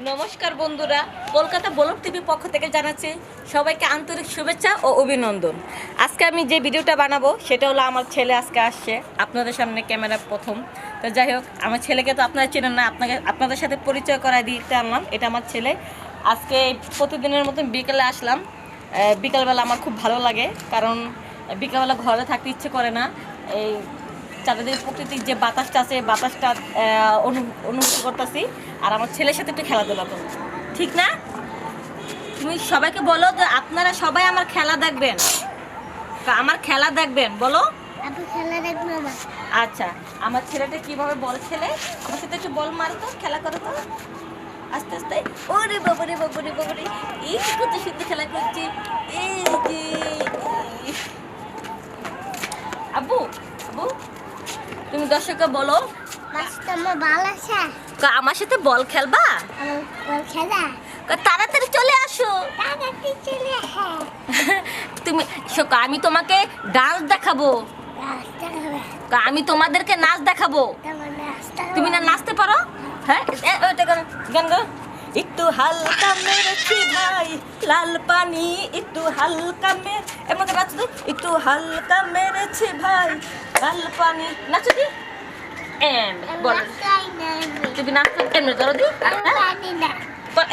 নমস্কার বন্ধুরা, কলকাতা ব্লগ টিভির পক্ষ থেকে জানাচ্ছি সবাইকে আন্তরিক শুভেচ্ছা ও অভিনন্দন। আজকে আমি যে ভিডিওটা বানাবো সেটা হলো আমার ছেলে আজকে আসছে আপনাদের সামনে ক্যামেরা প্রথম। তো যাই হোক, আমার ছেলেকে তো আপনারা চেনেন না, আপনাদের সাথে পরিচয় করায় দিতে আনলাম। এটা আমার ছেলে। আজকে প্রতিদিনের মতন বিকেলে আসলাম। বিকালবেলা আমার খুব ভালো লাগে, কারণ বিকালবেলা ঘরে থাকতে ইচ্ছে করে না। এই চারিদিকে প্রকৃতির যে বাতাসটা আছে, বাতাসটা অনুভূতি করতেছি, আর আমার ছেলের সাথে একটু খেলাধুলা করবো, ঠিক না? তুমি সবাইকে বলো যে আপনারা সবাই আমার খেলা দেখবেন, আমার খেলা দেখবেন, বলো। আচ্ছা, আমার ছেলেটা কিভাবে বল খেলে, আমার সাথে একটু বল মারো তো, খেলা করো তো আস্তে আস্তে। ওরে বাবারে বাবারে বাবারে, এই কত সুন্দর খেলা করছি। এই যে আব্বু, আব্বু তুমি দর্শককে বলো আমার সাথে বল খেলবা, তাড়াতাড়ি চলে আসো। তুমি আমি তোমাকে ডান্স দেখাবো, আমি তোমাদেরকে নাচ দেখাবো। তুমি না নাচতে পারো? হ্যাঁ, গান গো। একটু হালকা মেরেছি ভাই লাল পানি, একটু হালকা এমনটা নাচো তো। একটু হালকা মেরেছি ভাই লাল পানি, নাচো দি। বলো তুমি নাচ এমনি ধরো দি,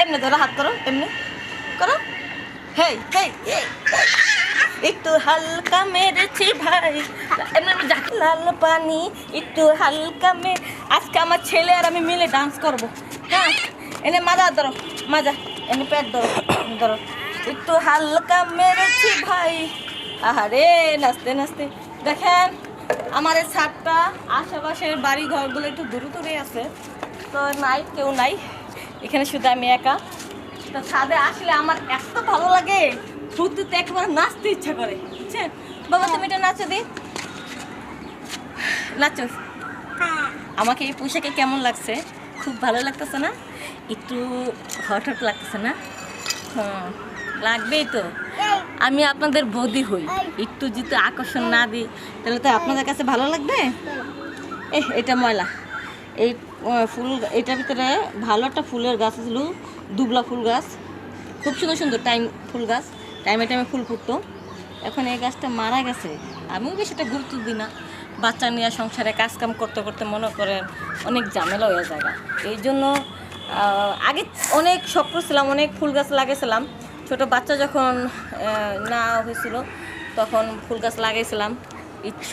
এমনি ধরো, হাত করো, এমনি করো। হেই হেই, একটু হালকা মেরেছি ভাই এমনি লাল পানি, একটু হালকা আজকে আমার ছেলে আর আমি মিলে ডান্স করব। হ্যাঁ, এনে মাজা ধরো, মাজা এনে পেট ধরো, ধরো। একটু হালকা মেরেছি ভাই। আহারে, নাচতে নাচতে দেখেন আমার এই ছাদটা, আশেপাশের বাড়ি ঘরগুলো একটু দূরে দূরে আছে, তো নাই, কেউ নাই এখানে, শুধু আমি একা। তো ছাদে আসলে আমার এত ভালো লাগে, ফুর্তিতে একবারে নাচতে ইচ্ছা করে, বুঝছেন? বাবা তুমি এটা নাচো দি, নাচো। আমাকে এই পোশাকে কেমন লাগছে? খুব ভালো লাগতেছে না? একটু হট হট লাগতেছে না? হ্যাঁ, লাগবেই তো। আমি আপনাদের বৌদি হই, একটু যদি আকর্ষণ না দিই তাহলে তো আপনাদের কাছে ভালো লাগবে। এটা ময়লা, এই ফুল, এটার ভিতরে ভালো একটা ফুলের গাছ ছিল, দুবলা ফুল গাছ, খুব সুন্দর সুন্দর ফুল গাছ, টাইমে টাইমে ফুল ফুটতো। এখন এই গাছটা মারা গেছে। আমিও বেশি একটা গুরুত্ব দিই না, বাচ্চা নিয়ে সংসারে কাজকাম করতে করতে মনে করেন অনেক ঝামেলা হয়ে যায়। এই জন্য আগে অনেক শখ করছিলাম, অনেক ফুল গাছ লাগিয়েছিলাম। ছোটো বাচ্চা যখন না হয়েছিল তখন ফুল গাছ লাগিয়েছিলাম,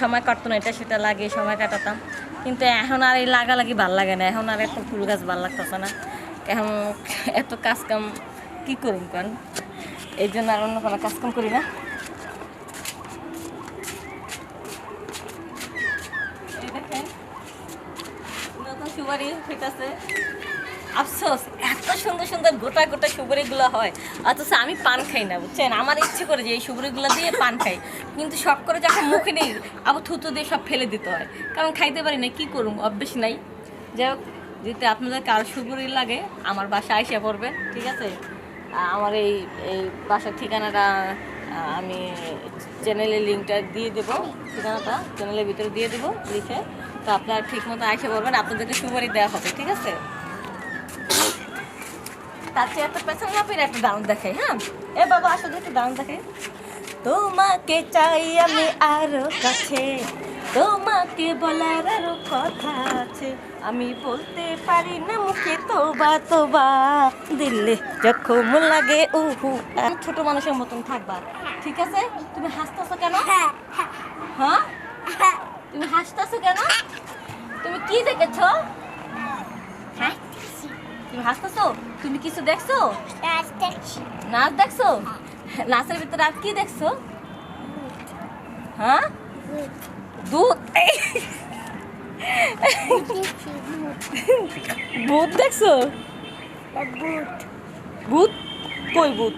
সময় কাটতো না, এটা সেটা লাগিয়ে সময় কাটাতাম। কিন্তু এখন আর এই লাগালাগি ভাল লাগে না, এখন আর একটা ফুল গাছ ভাল লাগতেছে না। এখন এত কাজকাম কী করুন কারণ, এই জন্য আর অন্য কোনো কাজকাম করি না। এই দেখেন নতুন সুপারি হইতেছে। আফসোস, এত সুন্দর সুন্দর গোটা গোটা সুপারিগুলো হয়, অথচ আমি পান খাই না, বুঝছেন? আমার ইচ্ছে করে যে এই সুপারিগুলো দিয়ে পান খাই, কিন্তু শখ করে যখন মুখে নেই আবার থুতু দিয়ে সব ফেলে দিতে হয়, কারণ খাইতে পারি না, কী করুম, অভ্যেস নাই। যাই হোক, যদি আপনাদের কারো সুপারি লাগে আমার বাসায় আইসা পড়বেন, ঠিক আছে? আমার এই বাসার ঠিকানাটা আমি চ্যানেলের লিঙ্কটা দিয়ে দেবো, ঠিকানাটা চ্যানেলের ভিতরে দিয়ে দেবো লিখে। তো আপনারা ঠিক মতো আইসা পড়বেন, আপনাদেরকে সুপারি দেওয়া হবে, ঠিক আছে? তার চেয়ে এত পেছন না পেরে একটা ডাউন দেখাই। হ্যাঁ, এ বাবা আসলে একটু ডাউন দেখাই। তোমাকে চাই আমি আরো কাছে, তোমাকে বলার আরো কথা আছে, আমি বলতে পারি না মুখে তোবা তোবা, দিল্লি যখন লাগে উহু। ছোট মানুষের মতন থাকবা, ঠিক আছে? তুমি হাসতেছো কেন? হ্যাঁ, তুমি হাসতেছো কেন? তুমি কি দেখেছো? হ্যাঁ, তুমি হাসতেছো? তুমি কিছু দেখছো? নাচ দেখছো? নাচের ভিতরে আর কি দেখছো? হ্যাঁ, দুধ। ভূত দেখছো? ভূত কই ভূত?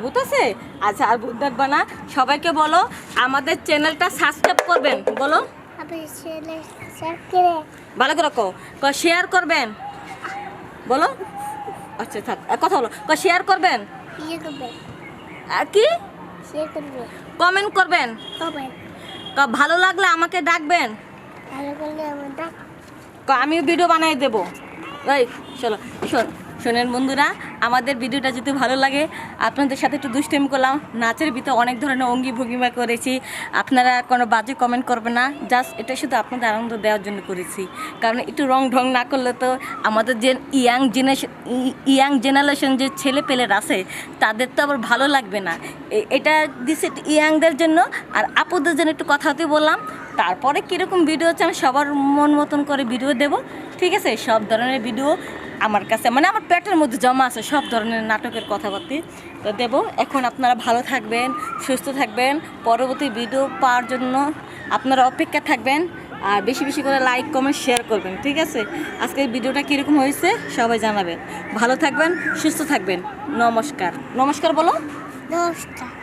ভূত আছে? আচ্ছা, আর ভূত দেখবা না। সবাইকে বলো আমাদের চ্যানেলটা সাবস্ক্রাইব করবেন, বলো ভালো করে শেয়ার করবেন, বলো। আচ্ছা থাক, কথা বলো, শেয়ার করবেন, আর কি কমেন্ট করবেন, ভালো লাগলে আমাকে ডাকবেন, আমিও ভিডিও বানিয়ে দেবো। এই চলো শোনেন বন্ধুরা, আমাদের ভিডিওটা যদি ভালো লাগে, আপনাদের সাথে একটু দুষ্টামি করলাম, নাচের ভিতরে অনেক ধরনের অঙ্গি ভঙ্গিমা করেছি, আপনারা কোনো বাজে কমেন্ট করবেন না, জাস্ট এটা শুধু আপনাদের আনন্দ দেওয়ার জন্য করেছি। কারণ একটু রং ঢং না করলে তো আমাদের যে ইয়াং জেনারেশন যে ছেলে পেলের আছে তাদের তো আবার ভালো লাগবে না। এটা দিচ্ছে ইয়াংদের জন্য, আর আপুদের জন্য একটু কথা হতে বললাম। তারপরে কীরকম ভিডিও হচ্ছে আমি সবার মন মতন করে ভিডিও দেব, ঠিক আছে? সব ধরনের ভিডিও আমার কাছে, মানে আমার পেটের মধ্যে জমা আছে সব ধরনের নাটকের কথাবার্তা তো দেবো। এখন আপনারা ভালো থাকবেন, সুস্থ থাকবেন, পরবর্তী ভিডিও পাওয়ার জন্য আপনারা অপেক্ষা থাকবেন, আর বেশি বেশি করে লাইক কমেন্ট শেয়ার করবেন, ঠিক আছে? আজকের ভিডিওটা কীরকম হয়েছে সবাই জানাবেন। ভালো থাকবেন, সুস্থ থাকবেন। নমস্কার। নমস্কার বলো। নমস্কার।